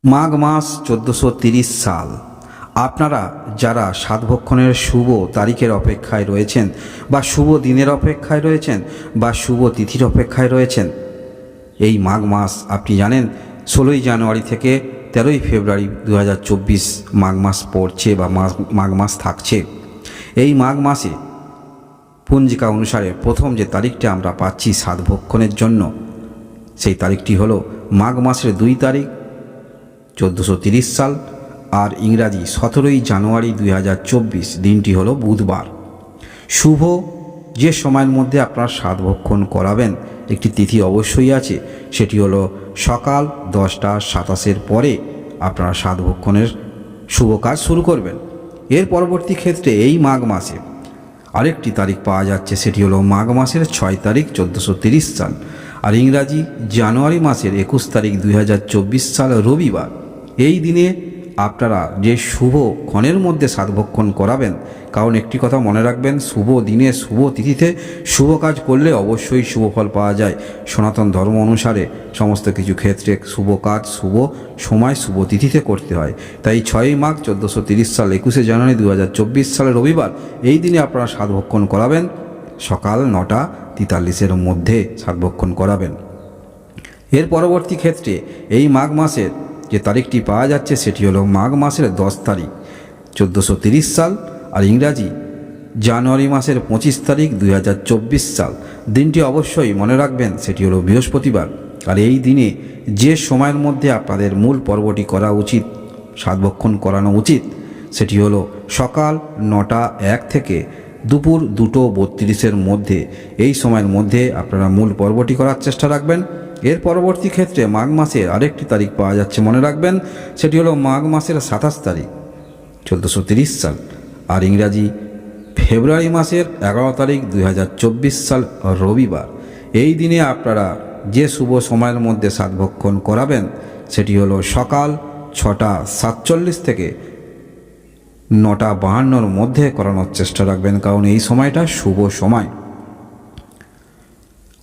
মাঘ মাস 1430 সাল। আপনারা যারা সাতভক্ষণের শুভ তারিখের অপেক্ষায় রয়েছেন বা শুভ দিনের অপেক্ষায় রয়েছেন বা শুভ তিথির অপেক্ষায় রয়েছেন, এই মাঘ মাস আপনি জানেন 16ই জানুয়ারি থেকে 13ই ফেব্রুয়ারি 2024 মাঘ মাস পড়ছে বা মাঘ মাস থাকছে। এই মাঘ মাসে পঞ্জিকা অনুসারে প্রথম যে তারিখটা আমরা পাচ্ছি সাতভক্ষণের জন্য, সেই তারিখটি হলো মাঘ মাসের 2 তারিখ 1430 সাল, আর ইংরাজি 17ই জানুয়ারি 2024 দিনটি হলো বুধবার। শুভ যে সময়ের মধ্যে আপনারা সাতভক্ষণ করাবেন, একটি তিথি অবশ্যই আছে, সেটি হলো সকাল 10টা 27 পরে আপনারা সাতভক্ষণের শুভ কাজ শুরু করবেন। এর পরবর্তী ক্ষেত্রে এই মাঘ মাসে আরেকটি তারিখ পাওয়া যাচ্ছে, সেটি হলো মাঘ মাসের 6 তারিখ 1430 সাল, আর ইংরাজি জানুয়ারি মাসের 21 তারিখ 2024 সাল রবিবার। এই দিনে আপনারা যে শুভ ক্ষণের মধ্যে সাতভক্ষণ করাবেন, কারণ একটি কথা মনে রাখবেন, শুভ দিনে শুভ তিথিতে শুভ কাজ করলে অবশ্যই শুভ ফল পাওয়া যায়। সনাতন ধর্ম অনুসারে সমস্ত কিছু ক্ষেত্রে শুভ কাজ শুভ সময় শুভ তিথিতে করতে হয়। তাই 6ই মাঘ 1430 সাল 21শে জানুয়ারি 2024 সালের রবিবার এই দিনে আপনারা সাতভক্ষণ করাবেন। সকাল 9টা 43-এর মধ্যে সাতভক্ষণ করাবেন। এর পরবর্তী ক্ষেত্রে এই মাঘ মাসের যে তারিখটি পাওয়া যাচ্ছে, সেটি হলো মাঘ মাসের 10 তারিখ 1430 সাল, আর ইংরাজি জানুয়ারি মাসের 25 তারিখ 2024 সাল। দিনটি অবশ্যই মনে রাখবেন, সেটি হলো বৃহস্পতিবার। আর এই দিনে যে সময়ের মধ্যে আপনাদের মূল পর্বটি করা উচিত, সাতভক্ষণ করানো উচিত, সেটি হলো সকাল 9টা 1 থেকে দুপুর 2টো 32-এর মধ্যে। এই সময়ের মধ্যে আপনারা মূল পর্বটি করার চেষ্টা রাখবেন। এর পরবর্তী ক্ষেত্রে মাঘ মাসের আরেকটি তারিখ পাওয়া যাচ্ছে, মনে রাখবেন, সেটি হলো মাঘ মাসের 27 তারিখ 1430 সাল, আর ইংরাজি ফেব্রুয়ারি মাসের 11 তারিখ 2024 সাল রবিবার। এই দিনে আপনারা যে শুভ সময়ের মধ্যে সাতভক্ষণ করাবেন, সেটি হলো সকাল 6টা 47 থেকে 9টা 52-এর মধ্যে করানোর চেষ্টা রাখবেন, কারণ এই সময়টা শুভ সময়।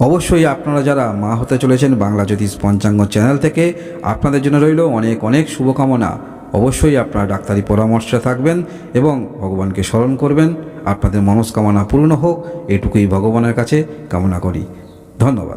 অবশ্যই আপনারা যারা মা হতে চলেছেন বাংলা জ্যোতিষ পঞ্চাঙ্গ চ্যানেল থেকে, আপনাদের জন্য রইল অনেক অনেক শুভকামনা। অবশ্যই আপনারা ডাক্তারি পরামর্শে থাকবেন এবং ভগবানকে স্মরণ করবেন। আপনাদের মনস্কামনা পূর্ণ হোক, এটুকুই ভগবানের কাছে কামনা করি। ধন্যবাদ।